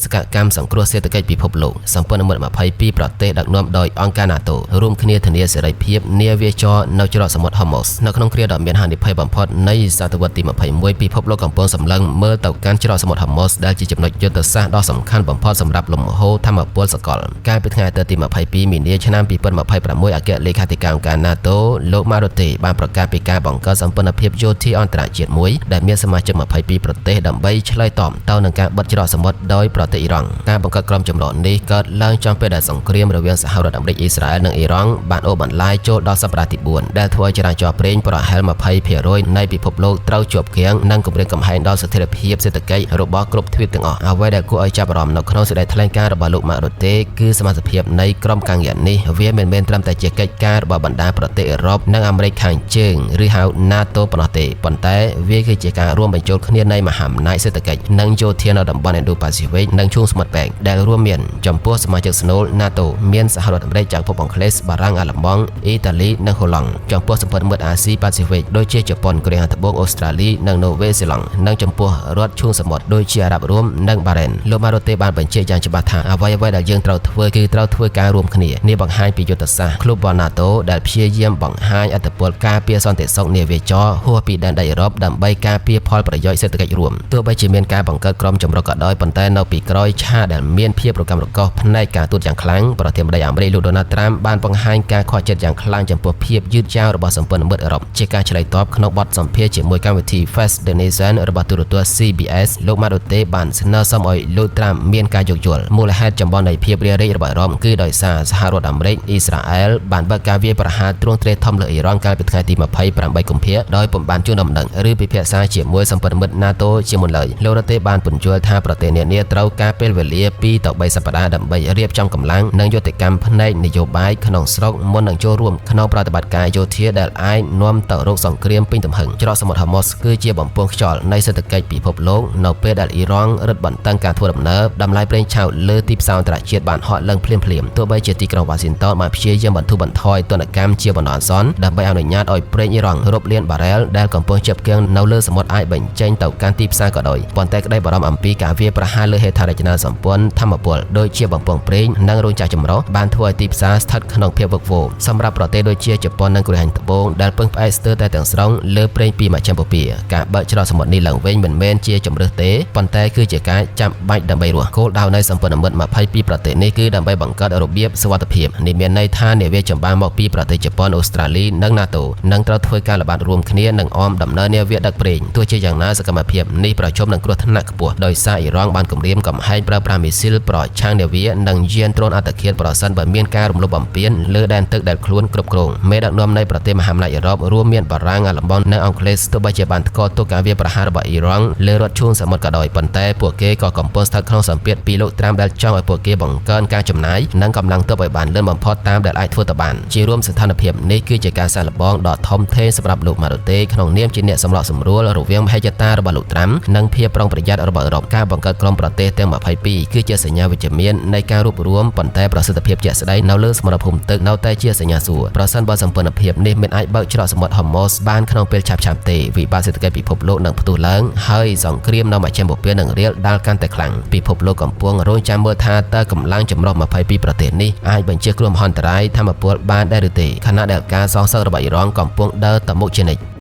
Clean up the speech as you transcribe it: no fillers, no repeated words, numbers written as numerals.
សកកម្មសង្គ្រោះសេដ្ឋកិច្ចពិភពលោកសម្ព័ន្ធមិត្ត22ប្រទេសដឹកនាំដោយអង្គការ NATO រួមគ្នាធានាសេរីភាពនាវាចរនៅច្រកសមុទ្រ Hormuz នៅក្នុងគ្រាដ៏មានហានិភ័យបំផុតនៃសតវត្សទី21ពិភពលោកកំពុងសម្លឹងមើលទៅកាន់ច្រកសមុទ្រ Hormuz ដែលជាចំណុចយុទ្ធសាស្ត្រដ៏សំខាន់បំផុតសម្រាប់លំហូរថាមពលសកលកាលពីថ្ងៃអាទិត្យទី22មីនាឆ្នាំ2026អគ្គលេខាធិការអង្គការ NATO លោក Marutte បានប្រកាសពីការបង្កើតសម្ព័ន្ធភាពយោធាអន្តរជាតិមួយដែលមានសមាជិក22ប្រទេសដើម្បីឆ្លើយតបទៅនឹងការបិទច្រកសមុទ្រដោយប្រទេសអ៊ីរ៉ង់ការបង្កើតក្រុមចម្រុះនេះកើតឡើងចំពេលដែលសង្គ្រាមរវាងសហរដ្ឋអាមេរិកអ៊ីស្រាអែលនិងអ៊ីរ៉ង់បានអូសបន្លាយចូលដល់សប្តាហ៍ទី4ដែលធ្វើឲ្យចរាចរណ៍ប្រេងប្រហែល 20% នៃពិភពលោកត្រូវជាប់គាំងនិងគម្រាមកំហែងដល់ស្ថិរភាពសេដ្ឋកិច្ចរបស់គ្រប់ទ្វីបទាំងអស់អ្វីដែលគួរឲ្យចាប់អារម្មណ៍នៅក្នុងសេចក្តីថ្លែងការណ៍របស់លោក Marutte គឺសមាជិកភាពនៃក្រុមការងារនេះវាមិនមែនត្រឹមតែជាកិច្ចការរបស់បណ្ដាប្រទេសអឺរ៉ុបនិងអាមេរិកខាងជើងឬហៅ NATO ប៉ុណ្ណោះទេប៉ុន្តែវាគឺជាការរួមបញ្ចូលគ្នានៃមហាអំណាចសេដ្ឋកិច្ចនិងយោធានៅតំបន់ Indo-Pacific និងឈូងសមុទ្រប៉ែកដែលរួមមានចំពោះសមាជិកស្នូល NATO មានសហរដ្ឋអាមេរិកចក្រភពអង់គ្លេសបារាំងអាល្លឺម៉ង់អ៊ីតាលីនិងហូឡង់ចំពោះសម្ព័ន្ធមិត្តអាស៊ីប៉ាស៊ីហ្វិកដូចជាជប៉ុនកូរ៉េខាងត្បូងអូស្ត្រាលីនិងនូវេសេឡង់និងចំពោះរដ្ឋឈូងសមុទ្រដូចជាអារ៉ាប់រួមនិងបារ៉ែនលោក Marutte បានបញ្ជាក់យ៉ាងច្បាស់ថាអ្វីៗដែលយើងត្រូវធ្វើគឺត្រូវធ្វើការរួមគ្នានេះបង្ហាញពីយុទ្ធសាស្ត្រ Global NATO ដែលព្យាយាមបង្ហាញអធិពលការពារសន្តិសុខនាវាចរហួសពីដែនដីអឺរ៉ុបដើម្បីការពារផលប្រយោជន៍សេដ្ឋកិច្ចរួមទោះបីជាមានការបង្កើតក្រុមចម្រុះក៏ដោយប៉ុន្តែនៅពីក្រោយឆាកដែលមានភាពរកាំរកូសផ្នែកការទូតយ៉ាងខ្លាំងប្រធានាធិបតីអាមេរិកលោក Donald Trump បានបង្ហាញការខកចិត្តយ៉ាងខ្លាំងចំពោះភាពយឺតយ៉ាវរបស់សម្ព័ន្ធមិត្តអឺរ៉ុបជាការឆ្លើយតបក្នុងបទសម្ភាសន៍ជាមួយកម្មវិធី Face the Nation របស់ទូរទស្សន៍ CBS លោក Marutte បានស្នើសុំឲ្យលោក Trump មានការយោគយល់មូលហេតុចម្បងនៃភាពរារាយរបស់អឺរ៉ុបគឺដោយសារសហរដ្ឋអាមេរិកអ៊ីស្រាអែលបានបើកការវាយប្រហារទ្រង់ទ្រាយធំលើអ៊ីរ៉ង់កាលពីថ្ងៃទី28កុម្ភៈដោយពុំបានជូនដំណឹងឬពិភាក្សាជាមួយសម្ព័ន្ធមិត្ត NATO ជាមុនឡើយលោក Marutte បានពន្យល់ថាប្រទេសនានាត្រូវការពេលវេលា2ទៅ3សប្តាហ៍ដើម្បីរៀបចំកម្លាំងនិងយុទ្ធកម្មផ្នែកនយោបាយក្នុងស្រុកមុននឹងចូលរួមក្នុងប្រតិបត្តិការយោធាដែលអាចនាំទៅរកសង្គ្រាមពេញទំហឹងច្រកសមុទ្រ Hormuz គឺជាបំពង់ខ្យល់នៃសេដ្ឋកិច្ចពិភពលោកនៅពេលដែលអ៊ីរ៉ង់រឹតបន្តឹងការធ្វើដំណើរតម្លៃប្រេងឆៅលើទីផ្សារអន្តរជាតិបានហក់ឡើងភ្លាមៗទោះបីជាទីក្រុង Washington បានព្យាយាមបន្ធូរបន្ថយទណ្ឌកម្មជាបណ្ដោះអាសន្នដើម្បីអនុញ្ញាតឲ្យប្រេងអ៊ីរ៉ង់រាប់លានបារ៉ែលដែលកំពុងជាប់គាំងនៅលើសមុទ្រអាចបញ្ចេញទៅកាន់ទីផ្សារក៏ដោយប៉ុន្តែក្តីបារម្ភអំពីការវាយប្រហារលើហេដ្ឋារចនាសម្ព័ន្ធថាមពលដូចជាបំពង់ប្រេងនិងរោងចក្រចម្រុះបានធ្វើឲ្យទីផ្សារស្ថិតក្នុងភាពវឹកវរសម្រាប់ប្រទេសដូចជាជប៉ុននិងកូរ៉េខាងត្បូងដែលពឹងផ្អែកស្ទើរតែទាំងស្រុងលើប្រេងពីមជ្ឈមបូព៌ាការបើកច្រកសមុទ្រនេះឡើងវិញមិនមែនជាជម្រើសទេប៉ុន្តែគឺជាការចាំបាច់ដើម្បីរស់គោលដៅនៃសម្ព័ន្ធមិត្ត22ប្រទេសនេះគឺដើម្បីបង្កើតរបៀបសុវត្ថិភាពនេះមានន័យថានាវាចម្បាំងមកពីប្រទេសជប៉ុនអូស្ត្រាលីនិង NATO នឹងត្រូវធ្វើការល្បាតរួមគ្នានិងអមដំណើរនាវាដឹកប្រេងទោះជាយ៉ាងណាសកម្មភាពនេះប្រឈមនឹងគ្រោះថ្នាក់ខ្ពស់ដោយសារអ៊ីរ៉ង់បានគំរាមកំហែងប្រើប្រាស់មីស៊ីលប្រឆាំងនាវានិងយានដ្រូនអត្តឃាតប្រសិនបើមានការរំលោភបំពានលើដែនទឹកដែលខ្លួនគ្រប់គ្រងមេដឹកនាំនៃប្រទេសមហាអំណាចអឺរ៉ុបរួមមានបារាំងអាល្លឺម៉ង់និងអង់គ្លេសទោះបីជាបានថ្កោលទោសការវាយប្រហាររបស់អ៊ីរ៉ង់លើរដ្ឋឈូងសមុទ្រក៏ដោយប៉ុន្តែពួកគេក៏កំពុងស្ថិតក្នុងសម្ពាធពីលោក Trump ដែលចង់ឲ្យពួកគេបង្កើនការចំណាយនិងកម្លាំងទ័ពឲ្យបានលឿនបំផុតតាមដែលអាចធ្វើទៅបានជារួមស្ថានភាពនេះគឺជាការសាកល្បងដ៏ធំធេងសម្រាប់លោក Marutte ក្នុងនាមជាអ្នកសម្របសម្រួលរវាងមហិច្ឆតារបស់លោក Trump និងភាពប្រុងប្រយ័ត្នរបស់អឺរ៉ុបការបង្កើតក្រុមប្រទេសទាំង22គឺជាសញ្ញាវិជ្ជមាននៃការរួបរวมប៉ុន្តែប្រសិទ្ធភាពជាក់ស្ដែងនៅលើសមរភូមិទឹកនៅតែជាសញ្ញាសួរប្រសិនបើសម្ព័ន្ធភាពនេះមិនអាចបើកច្រកសមុទ្រ Hormuz បានក្នុងពេលឆាប់ៗទេវិបត្តិសេដ្ឋកិច្ចពិភពលោកនឹងផ្ទុះឡើងហើយសង្គ្រាមនៅមជ្ឈមបូព៌ានឹងរាលដាលកាន់តែខ្លាំងពិភពលោកកំពុងរង់ចាំមើលថាតើកម្លាំងចម្រុះ22ប្រទេសនេះអាចបញ្ជាគ្រោះមហន្តរាយថាមពលបានដែរឬទេខណៈដែលការសងសឹករបស់អ៊ីរ៉ង់កំពុងដើរទៅមុខជានិច្ច